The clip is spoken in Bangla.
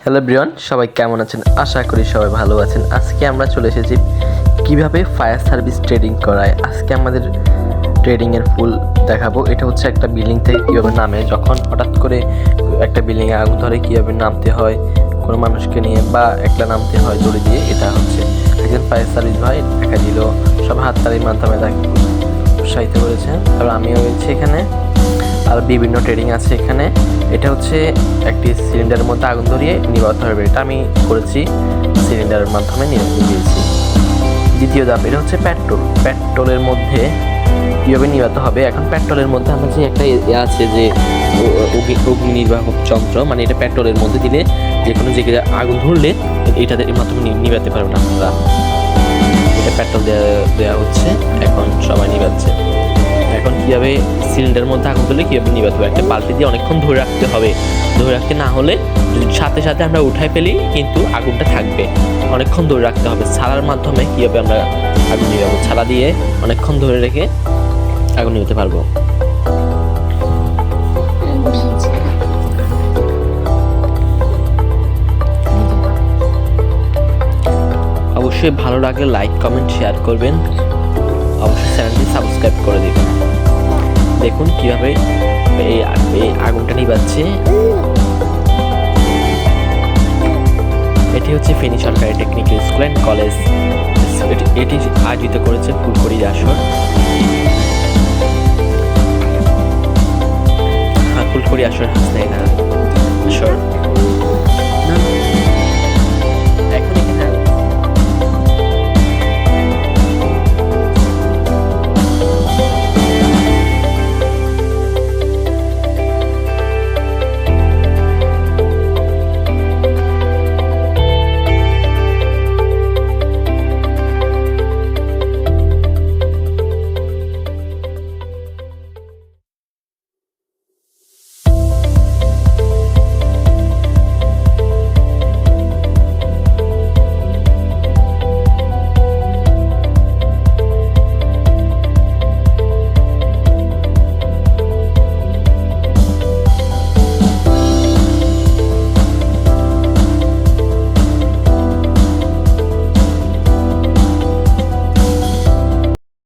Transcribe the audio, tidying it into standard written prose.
হ্যালো এভরিওয়ান, সবাই কেমন আছেন? আশা করি সবাই ভালো আছেন। আজকে আমরা চলে এসেছি কিভাবে ফায়ার সার্ভিস ট্রেডিং করায়। আজকে আমাদের ট্রেডিংয়ের ফুল দেখাবো। এটা হচ্ছে একটা বিল্ডিং থেকে কীভাবে নামে, যখন হঠাৎ করে একটা বিল্ডিংয়ে আগুন ধরে কীভাবে নামতে হয় কোনো মানুষকে নিয়ে, বা একলা নামতে হয় দড়ি দিয়ে। এটা হচ্ছে একজন ফায়ার সার্ভিস ভাই দেখা দিল, সব হাততালির মাধ্যমে তাকে উৎসাহিত করেছে। তারপর আমিও রয়েছি এখানে, আর বিভিন্ন ট্রেডিং আছে এখানে। এটা হচ্ছে একটি সিলিন্ডারের মধ্যে আগুন ধরিয়ে নিভাতে হবে। এটা আমি করেছি, সিলিন্ডারের মাধ্যমে নিভিয়েছি। দ্বিতীয় ধাপ, এটা হচ্ছে পেট্রোলের মধ্যে কীভাবে নিভাতে হবে। এখন পেট্রোলের মধ্যে আমরা যে একটা আছে যে অগ্নি নির্বাপক যন্ত্র, মানে এটা পেট্রোলের মধ্যে দিলে যে কোনো জায়গায় আগুন ধরলে এটাতে এর মাধ্যমে নিভাতে পারবে না আপনারা। এটা পেট্রোল দেওয়া হচ্ছে, এখন সবাই নিভাচ্ছে। এখন কীভাবে সিলিন্ডারের মধ্যে আগুন ধরলে কীভাবে নিভাতে হবে, একটা বালতি দিয়ে অনেকক্ষণ ধরে রাখতে হবে। ধরে রাখতে না হলে সাথে সাথে আমরা উঠাই ফেলি, কিন্তু আগুনটা থাকবে। অনেকক্ষণ ধরে রাখতে হবে। ছালার মাধ্যমে কীভাবে আমরা আগুন নিভাবো, ছালা দিয়ে অনেকক্ষণ ধরে রেখে আগুন নিভাতে পারবো। অবশ্যই ভালো লাগলে লাইক, কমেন্ট, শেয়ার করবেন। অবশ্যই চ্যানেলটি সাবস্ক্রাইব করে দেবেন। দেখুন কিভাবে এই আগুনটা নিভাচ্ছে। এটি হচ্ছে ফেনী সরকারি টেকনিক্যাল স্কুল অ্যান্ড কলেজ। এটি আয়োজিত করেছে ফুলকড়ি আসর। ফুলকড়ি আসর হাসনাইনা আসর।